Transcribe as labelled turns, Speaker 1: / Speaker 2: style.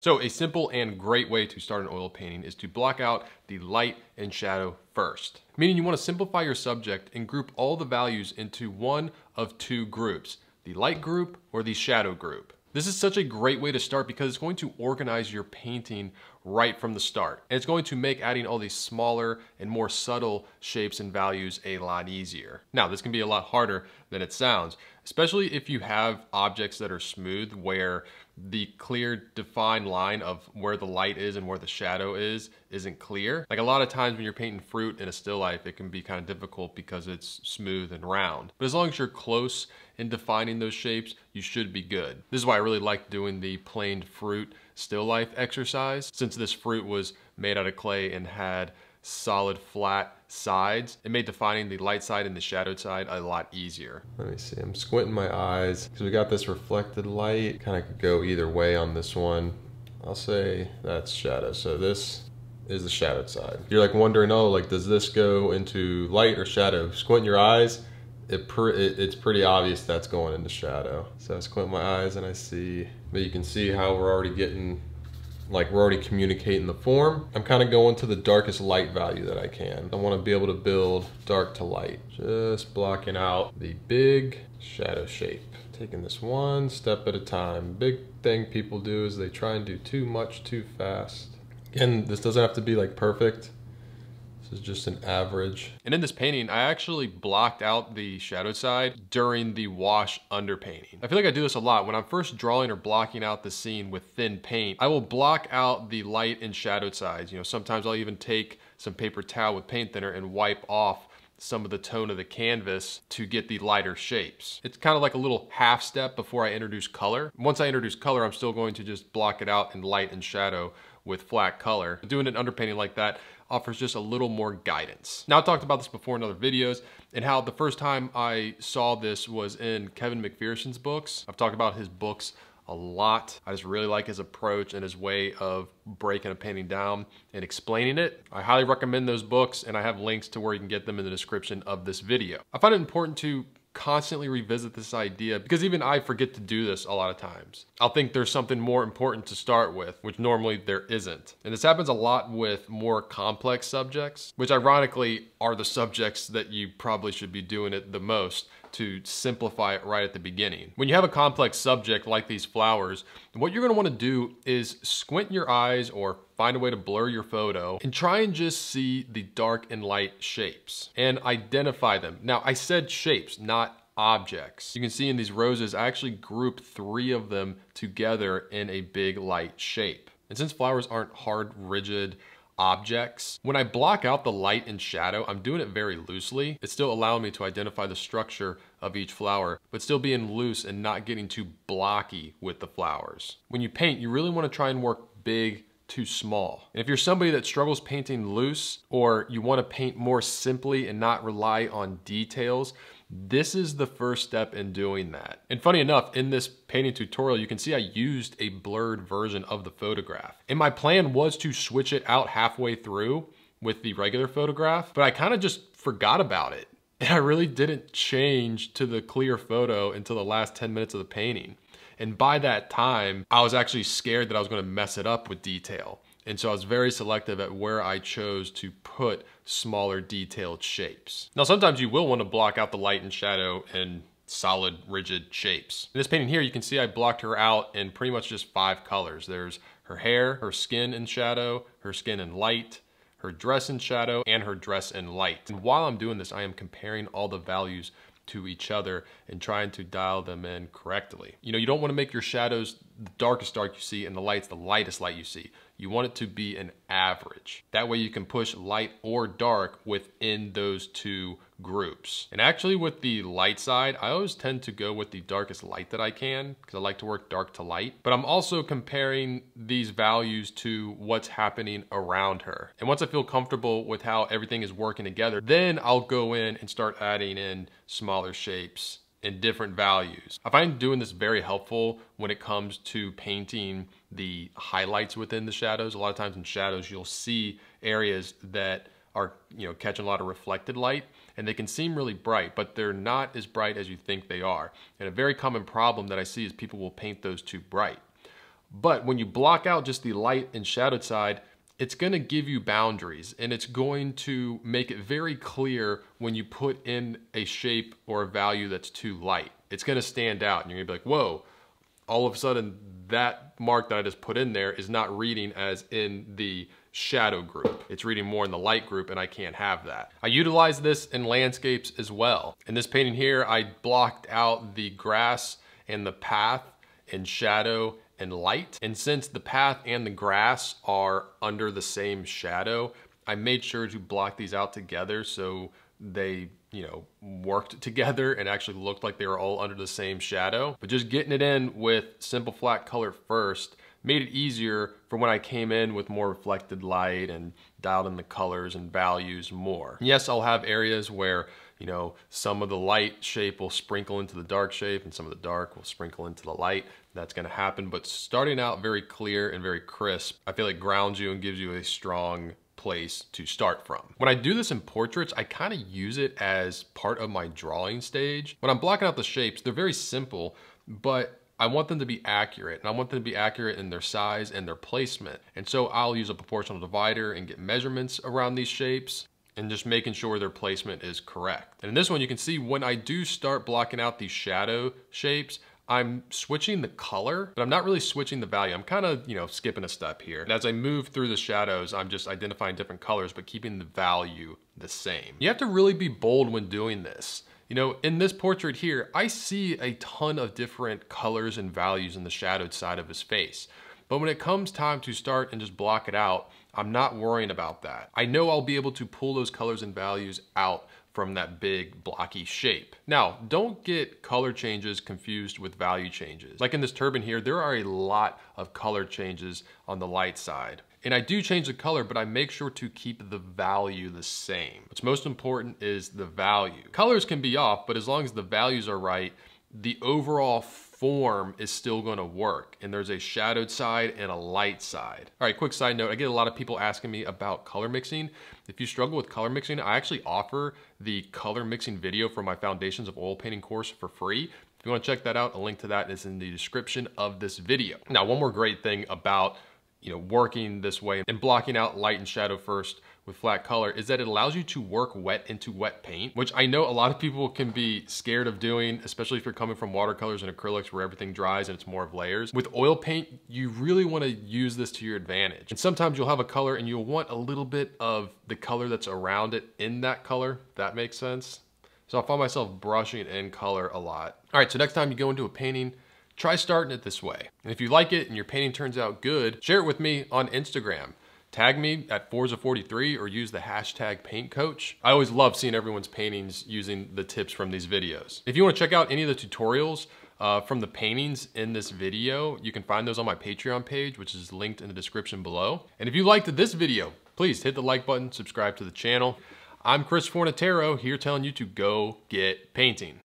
Speaker 1: So a simple and great way to start an oil painting is to block out the light and shadow first. Meaning you want to simplify your subject and group all the values into one of two groups, the light group or the shadow group. This is such a great way to start because it's going to organize your painting right from the start. And it's going to make adding all these smaller and more subtle shapes and values a lot easier. Now, this can be a lot harder than it sounds, especially if you have objects that are smooth where the clear defined line of where the light is and where the shadow is isn't clear. Like a lot of times when you're painting fruit in a still life, it can be kind of difficult because it's smooth and round. But as long as you're close in defining those shapes, you should be good. This is why I really like doing the planed fruit still life exercise. Since this fruit was made out of clay and had solid flat sides, it made defining the light side and the shadowed side a lot easier.
Speaker 2: Let me see, I'm squinting my eyes because we got this reflected light. Kind of could go either way on this one. I'll say that's shadow, so this is the shadowed side. You're like wondering, oh, like does this go into light or shadow? Squint your eyes, it's pretty obvious that's going into shadow. So I squint my eyes and I see, but you can see how we're already getting, like we're already communicating the form. I'm kind of going to the darkest light value that I can. I want to be able to build dark to light. Just blocking out the big shadow shape. Taking this one step at a time. Big thing people do is they try and do too much too fast. Again, this doesn't have to be like perfect. This is just an average.
Speaker 1: And in this painting, I actually blocked out the shadowed side during the wash under painting. I feel like I do this a lot. When I'm first drawing or blocking out the scene with thin paint, I will block out the light and shadowed sides. You know, sometimes I'll even take some paper towel with paint thinner and wipe off some of the tone of the canvas to get the lighter shapes. It's kind of like a little half step before I introduce color. Once I introduce color, I'm still going to just block it out in light and shadow with flat color. Doing an underpainting like that offers just a little more guidance. Now, I talked about this before in other videos and how the first time I saw this was in Kevin McPherson's books. I've talked about his books a lot. I just really like his approach and his way of breaking a painting down and explaining it. I highly recommend those books, and I have links to where you can get them in the description of this video. I find it important to constantly revisit this idea because even I forget to do this a lot of times. I'll think there's something more important to start with, which normally there isn't. And this happens a lot with more complex subjects, which ironically are the subjects that you probably should be doing it the most to simplify it right at the beginning. When you have a complex subject like these flowers, what you're gonna wanna do is squint your eyes or find a way to blur your photo and try and just see the dark and light shapes and identify them. Now, I said shapes, not objects. You can see in these roses, I actually grouped 3 of them together in a big light shape. And since flowers aren't hard, rigid objects, when I block out the light and shadow, I'm doing it very loosely. It's still allowing me to identify the structure of each flower, but still being loose and not getting too blocky with the flowers. When you paint, you really want to try and work big to small. And if you're somebody that struggles painting loose, or you want to paint more simply and not rely on details, this is the first step in doing that. And funny enough, in this painting tutorial, you can see I used a blurred version of the photograph. And my plan was to switch it out halfway through with the regular photograph, but I kind of just forgot about it. And I really didn't change to the clear photo until the last 10 minutes of the painting. And by that time, I was actually scared that I was gonna mess it up with detail. And so I was very selective at where I chose to put smaller detailed shapes. Now, sometimes you will want to block out the light and shadow in solid, rigid shapes. In this painting here, you can see I blocked her out in pretty much just 5 colors. There's her hair, her skin in shadow, her skin in light, her dress in shadow, and her dress in light. And while I'm doing this, I am comparing all the values to each other and trying to dial them in correctly. You know, you don't want to make your shadows the darkest dark you see and the lights the lightest light you see. You want it to be an average. That way you can push light or dark within those two groups. And actually with the light side, I always tend to go with the darkest light that I can because I like to work dark to light. But I'm also comparing these values to what's happening around her. And once I feel comfortable with how everything is working together, then I'll go in and start adding in smaller shapes and different values. I find doing this very helpful when it comes to painting the highlights within the shadows. A lot of times in shadows, you'll see areas that are, you know, catching a lot of reflected light, and they can seem really bright, but they're not as bright as you think they are. And a very common problem that I see is people will paint those too bright. But when you block out just the light and shadowed side, it's gonna give you boundaries, and it's going to make it very clear when you put in a shape or a value that's too light. It's gonna stand out, and you're gonna be like, whoa, all of a sudden that mark that I just put in there is not reading as in the shadow group. It's reading more in the light group, and I can't have that. I utilize this in landscapes as well. In this painting here, I blocked out the grass and the path in shadow and light. And since the path and the grass are under the same shadow, I made sure to block these out together so they, you know, worked together and actually looked like they were all under the same shadow. But just getting it in with simple flat color first made it easier for when I came in with more reflected light and dialed in the colors and values more. Yes, I'll have areas where, you know, some of the light shape will sprinkle into the dark shape and some of the dark will sprinkle into the light. That's gonna happen, but starting out very clear and very crisp, I feel like grounds you and gives you a strong place to start from. When I do this in portraits, I kind of use it as part of my drawing stage. When I'm blocking out the shapes, they're very simple, but I want them to be accurate, and I want them to be accurate in their size and their placement. And so I'll use a proportional divider and get measurements around these shapes and just making sure their placement is correct. And in this one, you can see when I do start blocking out these shadow shapes, I'm switching the color, but I'm not really switching the value. I'm kind of, you know, skipping a step here. And as I move through the shadows, I'm just identifying different colors, but keeping the value the same. You have to really be bold when doing this. You know, in this portrait here, I see a ton of different colors and values in the shadowed side of his face. But when it comes time to start and just block it out, I'm not worrying about that. I know I'll be able to pull those colors and values out from that big blocky shape. Now, don't get color changes confused with value changes. Like in this turban here, there are a lot of color changes on the light side. And I do change the color, but I make sure to keep the value the same. What's most important is the value. Colors can be off, but as long as the values are right, the overall form is still gonna work. And there's a shadowed side and a light side. All right, quick side note, I get a lot of people asking me about color mixing. If you struggle with color mixing, I actually offer the color mixing video for my Foundations of Oil Painting course for free. If you wanna check that out, a link to that is in the description of this video. Now, one more great thing about, you know, working this way and blocking out light and shadow first with flat color is that it allows you to work wet into wet paint, which I know a lot of people can be scared of doing, especially if you're coming from watercolors and acrylics where everything dries and it's more of layers. With oil paint, you really want to use this to your advantage. And sometimes you'll have a color and you'll want a little bit of the color that's around it in that color, if that makes sense. So I find myself brushing in color a lot. All right, so next time you go into a painting, try starting it this way. And if you like it and your painting turns out good, share it with me on Instagram. Tag me at Forza43 or use the hashtag PaintCoach. I always love seeing everyone's paintings using the tips from these videos. If you want to check out any of the tutorials from the paintings in this video, you can find those on my Patreon page, which is linked in the description below. And if you liked this video, please hit the like button, subscribe to the channel. I'm Chris Fornatero here telling you to go get painting.